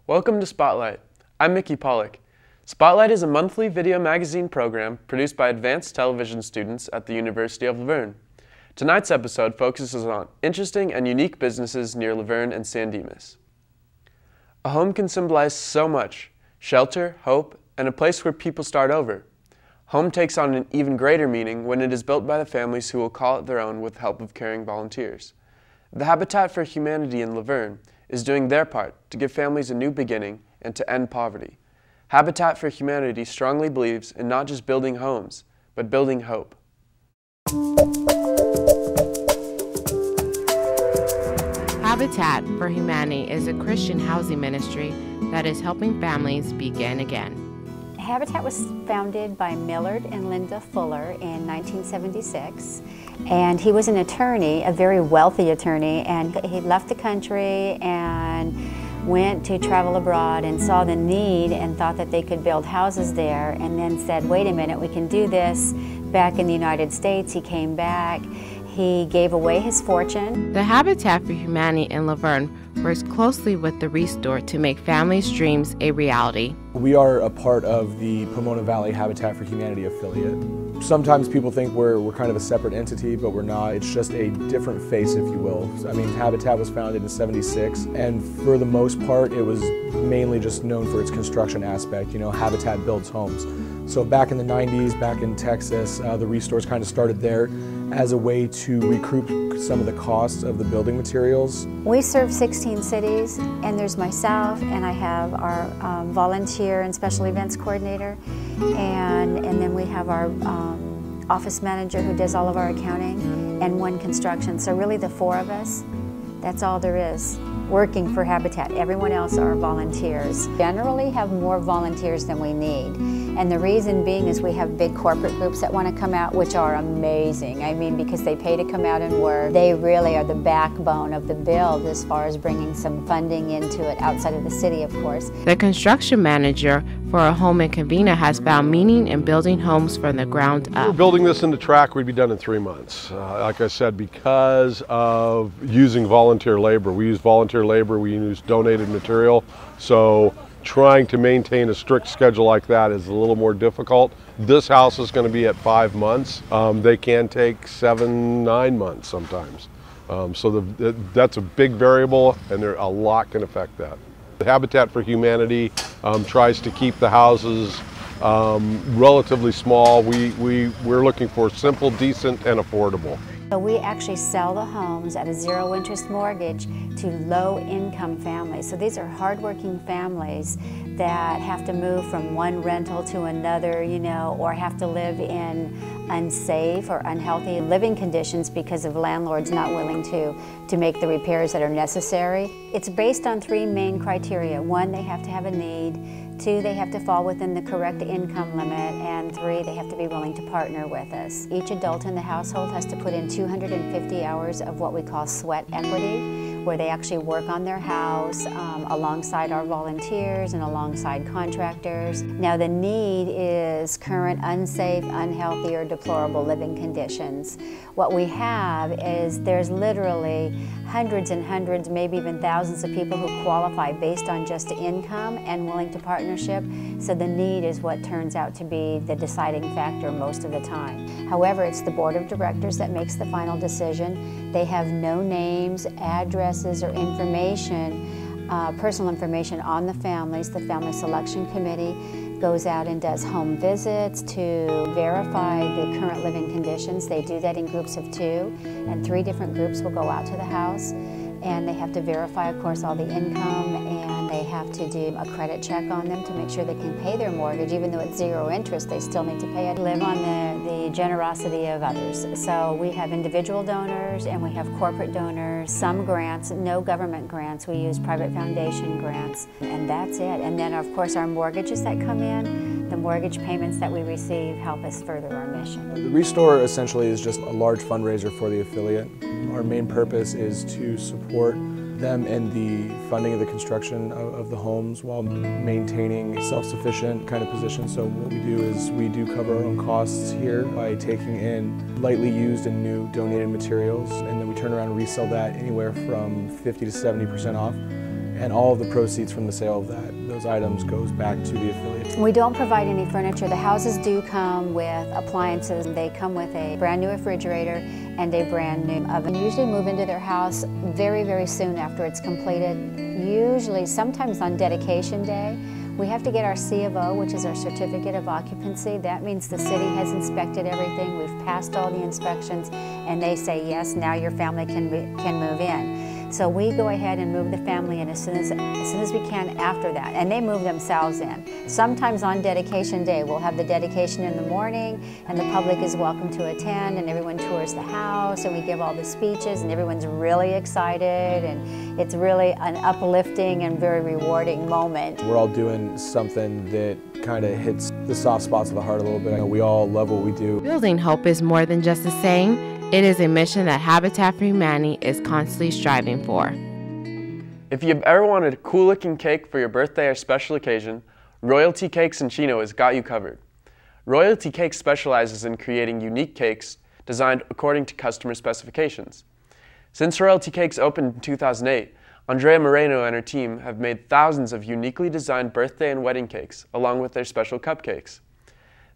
Welcome to Spotlight. I'm Mickey Pollock. Spotlight is a monthly video magazine program produced by advanced television students at the University of La Verne. Tonight's episode focuses on interesting and unique businesses near La Verne and San Dimas. A home can symbolize so much: shelter, hope, and a place where people start over. Home takes on an even greater meaning when it is built by the families who will call it their own with the help of caring volunteers. The Habitat for Humanity in La Verne is doing their part to give families a new beginning and to end poverty. Habitat for Humanity strongly believes in not just building homes, but building hope. Habitat for Humanity is a Christian housing ministry that is helping families begin again. Habitat was founded by Millard and Linda Fuller in 1976, and he was an attorney, a very wealthy attorney, and he left the country and went to travel abroad and saw the need and thought that they could build houses there, and then said, wait a minute, we can do this. Back in the United States, he came back. He gave away his fortune. The Habitat for Humanity in La Verne works closely with the Restore to make families' dreams a reality. We are a part of the Pomona Valley Habitat for Humanity affiliate. Sometimes people think we're kind of a separate entity, but we're not. It's just a different face, if you will. I mean, Habitat was founded in '76, and for the most part, it was mainly just known for its construction aspect. You know, Habitat builds homes. So back in the 90s, back in Texas, the Restores kind of started there as a way to recoup some of the costs of the building materials. We serve 16 cities, and there's myself, and I have our volunteer and special events coordinator, and then we have our office manager who does all of our accounting, and one construction. So really the four of us, that's all there is working for Habitat. Everyone else are volunteers. Generally have more volunteers than we need. And the reason being is we have big corporate groups that want to come out, which are amazing. I mean, because they pay to come out and work. They really are the backbone of the build as far as bringing some funding into it outside of the city, of course. The construction manager for a home in Covina has found meaning in building homes from the ground up. If we were building this in the track, we'd be done in 3 months. Like I said, because of using volunteer labor. We use volunteer labor, we use donated material. So trying to maintain a strict schedule like that is a little more difficult. This house is going to be at 5 months. They can take 7, 9 months sometimes. So that's a big variable, and a lot can affect that. The Habitat for Humanity tries to keep the houses relatively small. We're looking for simple, decent, and affordable. So we actually sell the homes at a zero interest mortgage to low income families. So these are hardworking families that have to move from one rental to another, you know, or have to live in unsafe or unhealthy living conditions because of landlords not willing to make the repairs that are necessary. It's based on 3 main criteria. 1, they have to have a need. 2, they have to fall within the correct income limit, and 3, they have to be willing to partner with us. Each adult in the household has to put in 250 hours of what we call sweat equity, where they actually work on their house alongside our volunteers and alongside contractors. Now the need is current unsafe, unhealthy, or deplorable living conditions. What we have is there's literally hundreds and hundreds, maybe even thousands of people who qualify based on just income and willing to partnership. So the need is what turns out to be the deciding factor most of the time. However, it's the board of directors that makes the final decision. They have no names, addresses, or information, personal information on the families. The family selection committee goes out and does home visits to verify the current living conditions. They do that in groups of 2, and 3 different groups will go out to the house, and they have to verify, of course, all the income, and they have to do a credit check on them to make sure they can pay their mortgage. Even though it's zero interest, they still need to pay it. Live on the generosity of others. So we have individual donors and we have corporate donors, some grants, no government grants. We use private foundation grants, and that's it. And then, of course, our mortgages that come in, the mortgage payments that we receive help us further our mission. The Restore essentially is just a large fundraiser for the affiliate. Our main purpose is to support them in the funding of the construction of the homes while maintaining a self-sufficient kind of position. So what we do is we do cover our own costs here by taking in lightly used and new donated materials, and then we turn around and resell that anywhere from 50 to 70% off. And all of the proceeds from the sale of those items goes back to the affiliate. We don't provide any furniture. The houses do come with appliances. They come with a brand new refrigerator and a brand new oven. We usually move into their house very, very soon after it's completed. Usually, sometimes on dedication day, we have to get our C of O, which is our certificate of occupancy. That means the city has inspected everything. We've passed all the inspections, and they say, yes, now your family can move in. So we go ahead and move the family in as soon as we can after that, and they move themselves in. Sometimes on dedication day, we'll have the dedication in the morning, and the public is welcome to attend, and everyone tours the house, and we give all the speeches, and everyone's really excited, and it's really an uplifting and very rewarding moment. We're all doing something that kind of hits the soft spots of the heart a little bit. I know we all love what we do. Building hope is more than just a saying. It is a mission that Habitat for Humanity is constantly striving for. If you've ever wanted a cool-looking cake for your birthday or special occasion, Royalty Cakes in Chino has got you covered. Royalty Cakes specializes in creating unique cakes designed according to customer specifications. Since Royalty Cakes opened in 2008, Andrea Moreno and her team have made thousands of uniquely designed birthday and wedding cakes, along with their special cupcakes.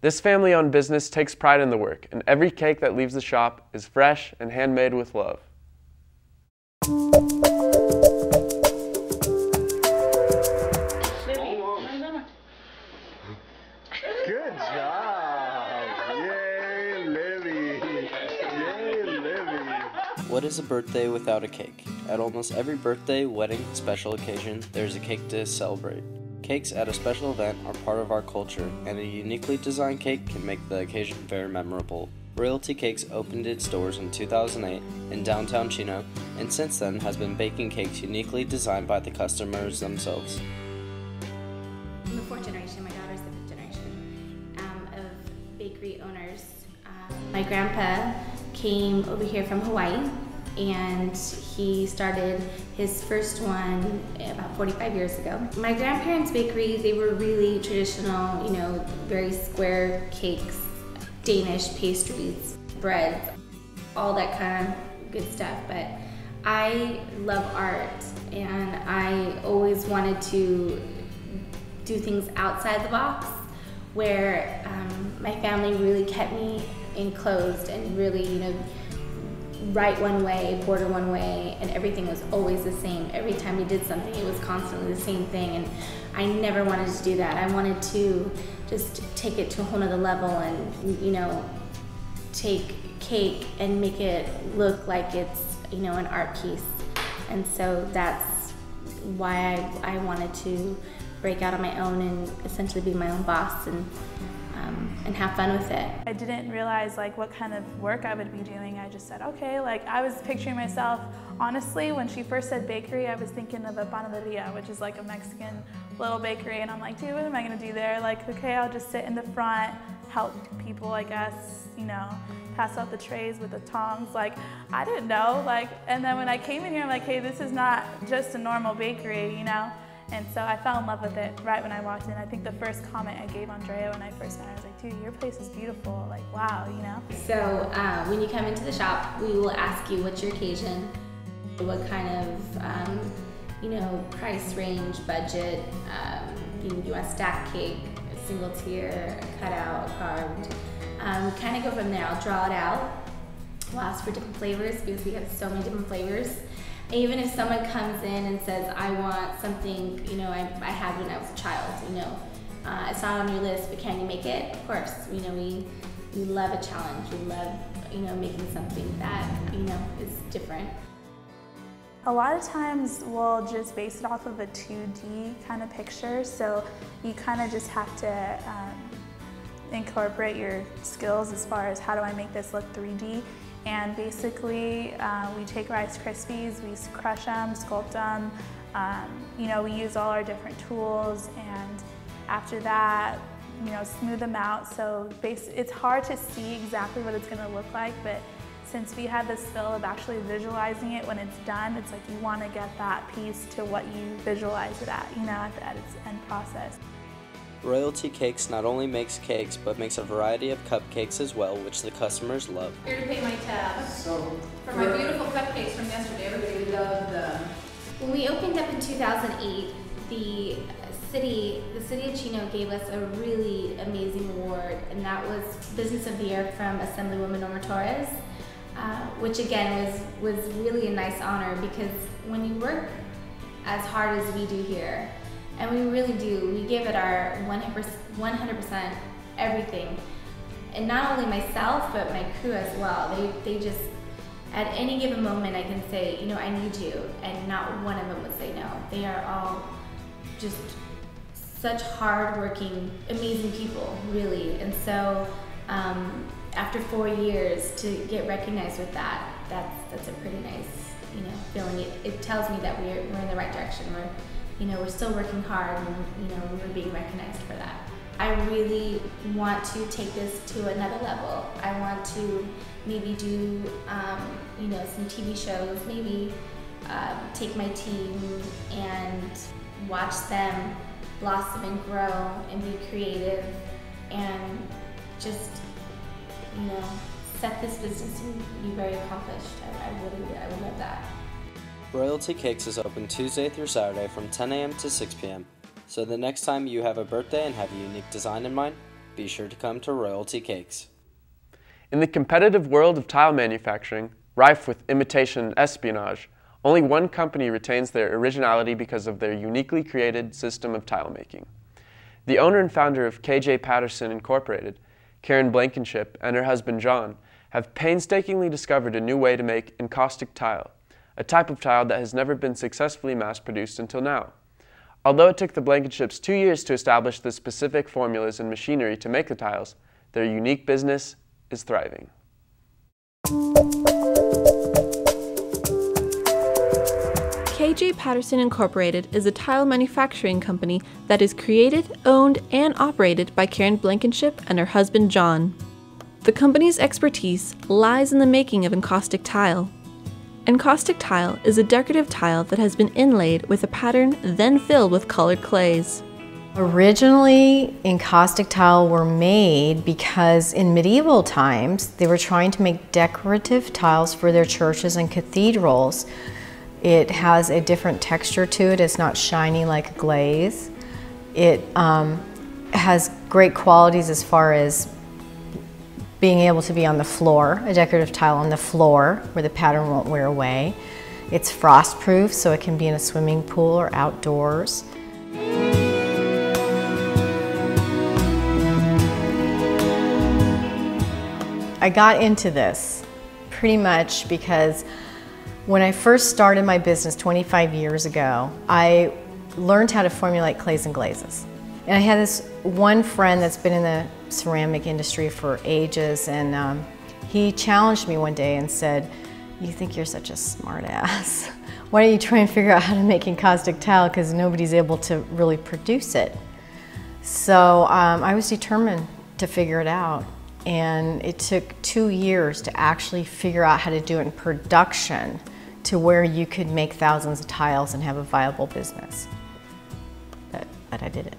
This family-owned business takes pride in the work, and every cake that leaves the shop is fresh and handmade with love. Good job! Yay, Livy! Yay, Livy! What is a birthday without a cake? At almost every birthday, wedding, special occasion, there's a cake to celebrate. Cakes at a special event are part of our culture, and a uniquely designed cake can make the occasion very memorable. Royalty Cakes opened its doors in 2008 in downtown Chino, and since then has been baking cakes uniquely designed by the customers themselves. I'm the fourth generation. My daughter's the fifth generation of bakery owners. My grandpa came over here from Hawaii, and he started his first one about 45 years ago. My grandparents' bakery, they were really traditional, you know, very square cakes, Danish pastries, breads, all that kind of good stuff. But I love art, and I always wanted to do things outside the box, where my family really kept me enclosed and really, you know, write one way, border one way, and everything was always the same. Every time we did something, it was constantly the same thing, and I never wanted to do that. I wanted to just take it to a whole nother level and, you know, take cake and make it look like it's, you know, an art piece. And so that's why I wanted to break out on my own and essentially be my own boss and have fun with it. I didn't realize like what kind of work I would be doing. I just said, okay, like I was picturing myself, honestly, when she first said bakery, I was thinking of a panaderia, which is like a Mexican little bakery, and I'm like, dude, what am I gonna do there? Like, okay, I'll just sit in the front, help people, I guess, you know, pass out the trays with the tongs. Like, I didn't know, like, and then when I came in here, I'm like, hey, this is not just a normal bakery, you know? And so I fell in love with it right when I walked in. I think the first comment I gave Andrea when I first met her, I was like, dude, your place is beautiful. Like, wow, you know? So when you come into the shop, we will ask you what's your occasion, what kind of, you know, price range, budget, you want a stacked cake, a single tier, a cutout, a carved. Kind of go from there. I'll draw it out. We'll ask for different flavors because we have so many different flavors. Even if someone comes in and says, I want something, you know, I had when I was a child, you know, it's not on your list, but can you make it? Of course, you know, we love a challenge. We love, you know, making something that, you know, is different. A lot of times we'll just base it off of a 2D kind of picture, so you kind of just have to incorporate your skills as far as how do I make this look 3D. And basically, we take Rice Krispies, we crush them, sculpt them, you know, we use all our different tools, and after that, you know, smooth them out. So it's hard to see exactly what it's gonna look like, but since we had this feel of actually visualizing it when it's done, it's like you want to get that piece to what you visualize it at, at its end process. Royalty Cakes not only makes cakes, but makes a variety of cupcakes as well, which the customers love. Here to pay my tab. For my beautiful cupcakes from yesterday, everybody loved them. When we opened up in 2008, the city of Chino gave us a really amazing award, and that was Business of the Year from Assemblywoman Norma Torres, which again was really a nice honor, because when you work as hard as we do here, and we really do, we give it our 100% everything, and not only myself but my crew as well. They just, at any given moment I can say, I need you, and not one of them would say no. They are all just such hard-working, amazing people, really. And so after 4 years to get recognized with that's a pretty nice, feeling. It tells me that we're in the right direction. We're still working hard, and we're being recognized for that. I really want to take this to another level. I want to maybe do, some TV shows, maybe take my team and watch them blossom and grow and be creative, and just, set this business and be very accomplished. I would love that. Royalty Cakes is open Tuesday through Saturday from 10 a.m. to 6 p.m. So the next time you have a birthday and have a unique design in mind, be sure to come to Royalty Cakes. In the competitive world of tile manufacturing, rife with imitation and espionage, only one company retains their originality because of their uniquely created system of tile making. The owner and founder of Patterson Inc., Karen Blankenship, and her husband John have painstakingly discovered a new way to make encaustic tile, a type of tile that has never been successfully mass-produced until now. Although it took the Blankenships 2 years to establish the specific formulas and machinery to make the tiles, their unique business is thriving. Patterson Inc. is a tile manufacturing company that is created, owned, and operated by Karen Blankenship and her husband John. The company's expertise lies in the making of encaustic tile. Encaustic tile is a decorative tile that has been inlaid with a pattern then filled with colored clays. Originally, encaustic tile were made because in medieval times they were trying to make decorative tiles for their churches and cathedrals. It has a different texture to it. It's not shiny like glaze. It has great qualities as far as being able to be on the floor, a decorative tile on the floor where the pattern won't wear away. It's frost-proof, so it can be in a swimming pool or outdoors. I got into this pretty much because when I first started my business 25 years ago, I learned how to formulate clays and glazes. And I had this one friend that's been in the ceramic industry for ages, and he challenged me one day and said, "You think you're such a smart ass. Why don't you try and figure out how to make encaustic tile, because nobody's able to really produce it." So I was determined to figure it out. And it took 2 years to actually figure out how to do it in production to where you could make thousands of tiles and have a viable business. But I did it.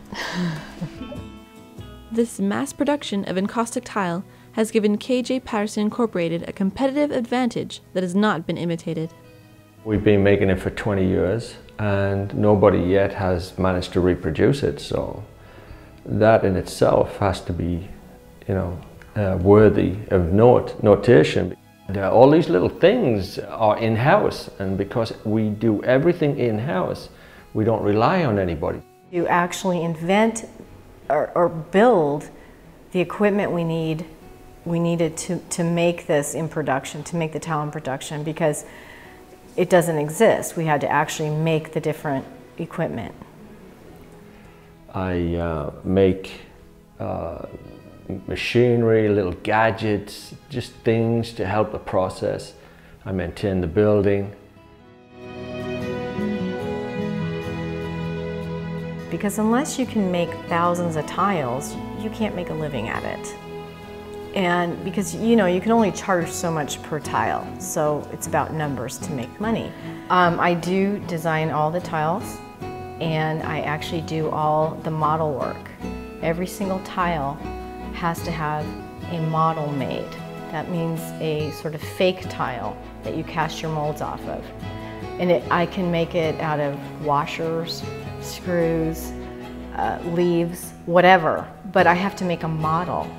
This mass production of encaustic tile has given Patterson Inc. a competitive advantage that has not been imitated. We've been making it for 20 years and nobody yet has managed to reproduce it, so that in itself has to be, worthy of notation. All these little things are in-house, and because we do everything in-house, we don't rely on anybody. You actually invent or build the equipment we needed to make this in production, to make the tile in production, because it doesn't exist. We had to actually make the different equipment. I make machinery, little gadgets, just things to help the process. I maintain the building. Because unless you can make thousands of tiles, you can't make a living at it. And because, you know, you can only charge so much per tile, so it's about numbers to make money. I do design all the tiles, and I actually do all the model work. Every single tile has to have a model made. That means a sort of fake tile that you cast your molds off of. And I can make it out of washers, screws, leaves, whatever, but I have to make a model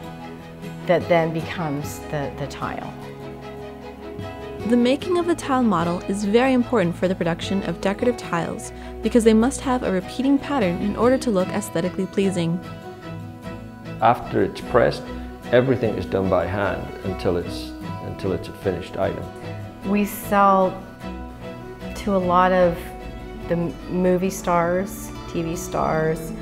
that then becomes the tile. The making of the tile model is very important for the production of decorative tiles because they must have a repeating pattern in order to look aesthetically pleasing. After it's pressed, everything is done by hand until it's a finished item. We sell to a lot of the movie stars, TV stars.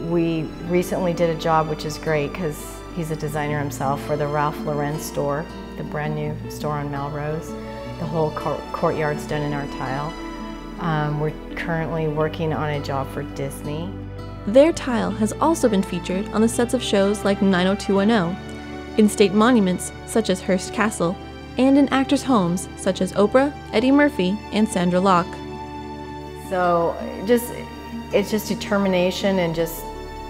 We recently did a job, which is great because he's a designer himself, for the Ralph Lauren store, the brand new store on Melrose. The whole courtyard's done in our tile. We're currently working on a job for Disney. Their tile has also been featured on the sets of shows like 90210, in state monuments such as Hearst Castle, and in actors' homes such as Oprah, Eddie Murphy, and Sandra Locke. So it's just determination and just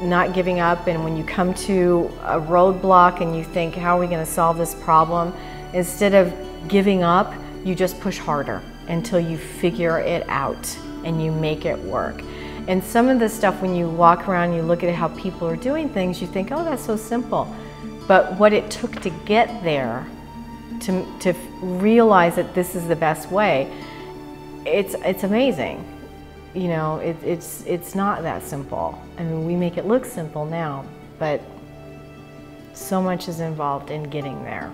not giving up, and when you come to a roadblock and you think, how are we going to solve this problem? Instead of giving up, you just push harder until you figure it out and you make it work. And some of the stuff, when you walk around, you look at how people are doing things, you think, oh, that's so simple. But what it took to get there, to realize that this is the best way, it's amazing. You know, it's not that simple. I mean, we make it look simple now, but so much is involved in getting there.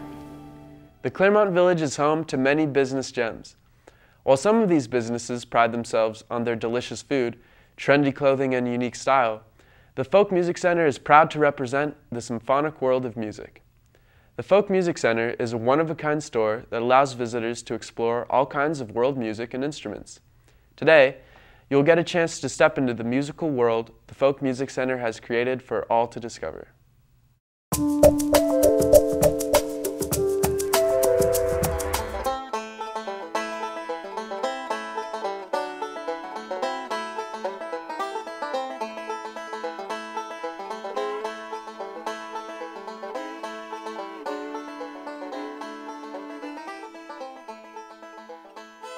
The Claremont Village is home to many business gems. While some of these businesses pride themselves on their delicious food, trendy clothing, and unique style, the Folk Music Center is proud to represent the symphonic world of music. The Folk Music Center is a one-of-a-kind store that allows visitors to explore all kinds of world music and instruments. Today, you'll get a chance to step into the musical world the Folk Music Center has created for all to discover.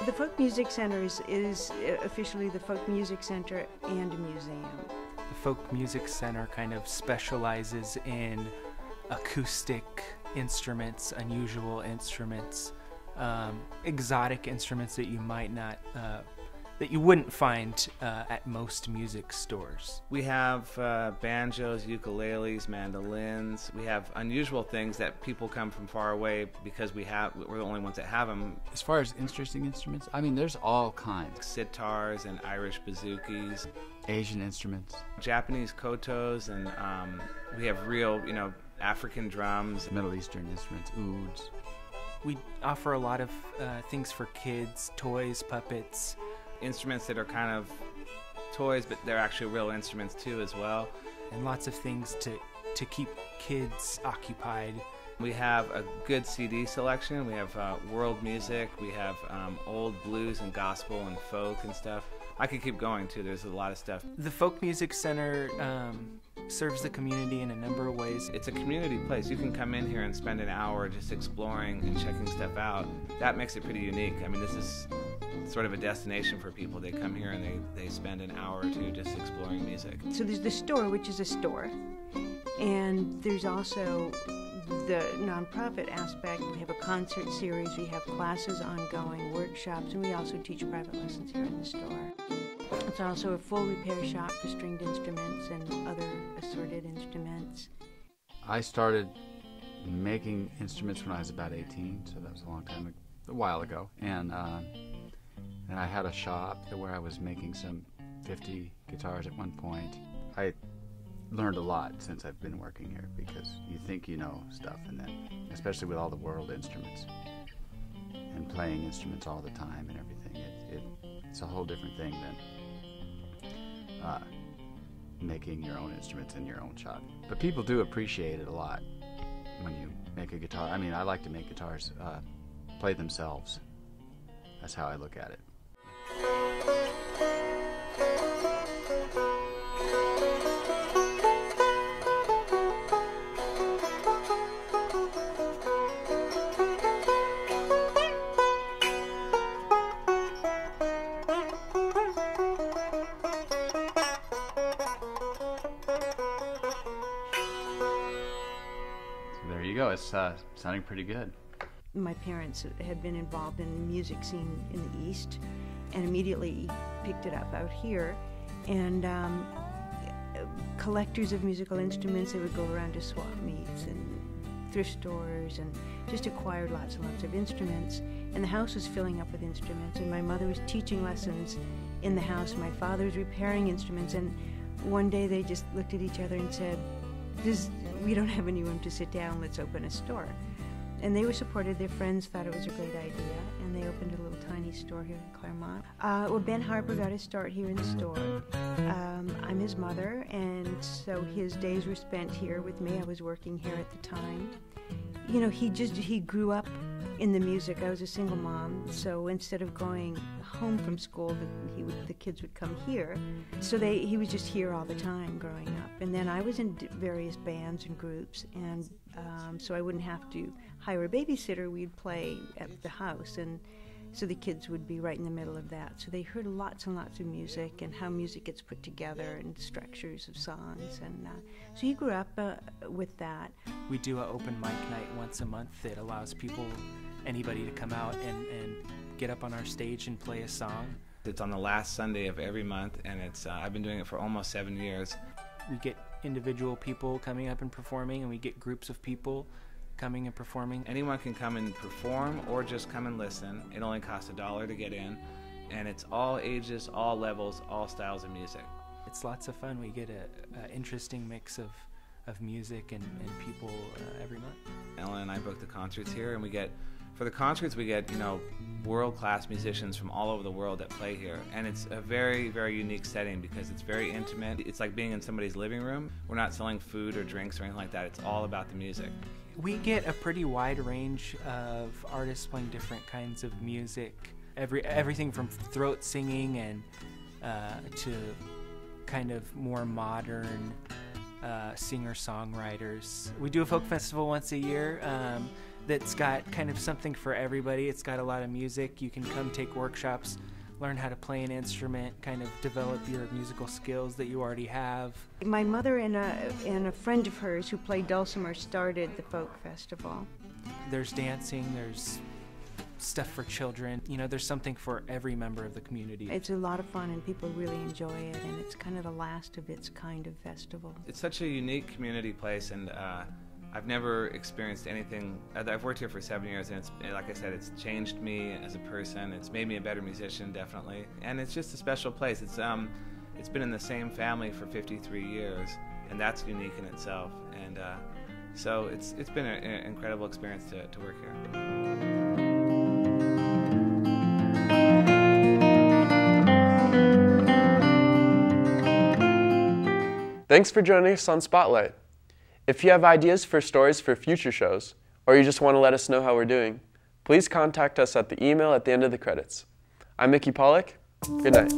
The Folk Music Center is officially the Folk Music Center and a museum. The Folk Music Center kind of specializes in acoustic instruments, unusual instruments, exotic instruments that you might not, that you wouldn't find at most music stores. We have banjos, ukuleles, mandolins. We have unusual things that people come from far away because we're the only ones that have them. As far as interesting instruments, I mean, there's all kinds. Sitars and Irish bouzouki. Asian instruments. Japanese kotos, and we have real, African drums. Middle Eastern instruments, ouds. We offer a lot of things for kids, toys, puppets. Instruments that are kind of toys, but they're actually real instruments too as well. And lots of things to keep kids occupied. We have a good CD selection. We have world music. We have old blues and gospel and folk and stuff. I could keep going too. There's a lot of stuff. The Folk Music Center serves the community in a number of ways. It's a community place. You can come in here and spend an hour just exploring and checking stuff out. That makes it pretty unique. I mean, this is sort of a destination for people. They come here and they spend an hour or two just exploring music. So there's the store, which is a store, and there's also the nonprofit aspect. We have a concert series, we have classes ongoing, workshops, and we also teach private lessons here in the store. It's also a full repair shop for stringed instruments and other assorted instruments. I started making instruments when I was about 18, so that was a while ago. And I had a shop where I was making some 50 guitars at one point. I learned a lot since I've been working here because you think you know stuff, and then, especially with all the world instruments and playing instruments all the time and everything, it's a whole different thing than making your own instruments in your own shop. But people do appreciate it a lot when you make a guitar. I mean, I like to make guitars play themselves. That's how I look at it. There you go. It's sounding pretty good. My parents had been involved in the music scene in the East and immediately picked it up out here. And collectors of musical instruments, they would go around to swap meets and thrift stores and just acquired lots and lots of instruments. And the house was filling up with instruments, and my mother was teaching lessons in the house. My father was repairing instruments, and one day they just looked at each other and said, we don't have any room to sit down, let's open a store. And they were supported. Their friends thought it was a great idea, and they opened a little tiny store here in Claremont. Well, Ben Harper got his start here in the store. I'm his mother, and so his days were spent here with me. I was working here at the time. You know, he grew up in the music. I was a single mom, so instead of going home from school, the kids would come here. So he was just here all the time growing up. And then I was in various bands and groups, and so I wouldn't have to hire a babysitter. We'd play at the house, and so the kids would be right in the middle of that. So they heard lots and lots of music and how music gets put together and structures of songs. And so he grew up with that. We do an open mic night once a month that allows anybody to come out and get up on our stage and play a song. It's on the last Sunday of every month, and I've been doing it for almost 7 years. We get individual people coming up and performing, and we get groups of people coming and performing. Anyone can come and perform or just come and listen. It only costs $1 to get in, and it's all ages, all levels, all styles of music. It's lots of fun. We get an interesting mix of music and people every month. Ellen and I book the concerts here, and for the concerts we get, world-class musicians from all over the world that play here. And it's a very, very unique setting because it's very intimate. It's like being in somebody's living room. We're not selling food or drinks or anything like that. It's all about the music. We get a pretty wide range of artists playing different kinds of music. Everything from throat singing and to kind of more modern singer-songwriters. We do a folk festival once a year that's got kind of something for everybody. It's got a lot of music. You can come take workshops, learn how to play an instrument, kind of develop your musical skills that you already have. My mother and a friend of hers who played dulcimer started the folk festival. There's dancing, there's stuff for children. There's something for every member of the community. It's a lot of fun, and people really enjoy it, and it's kind of the last of its kind of festival. It's such a unique community place, and I've never experienced anything. I've worked here for 7 years, and like I said, it's changed me as a person. It's made me a better musician, definitely, and it's just a special place. It's been in the same family for 53 years, and that's unique in itself. And so it's been an incredible experience to work here. Thanks for joining us on Spotlight. If you have ideas for stories for future shows, or you just want to let us know how we're doing, please contact us at the email at the end of the credits. I'm Mickey Pollock. Good night.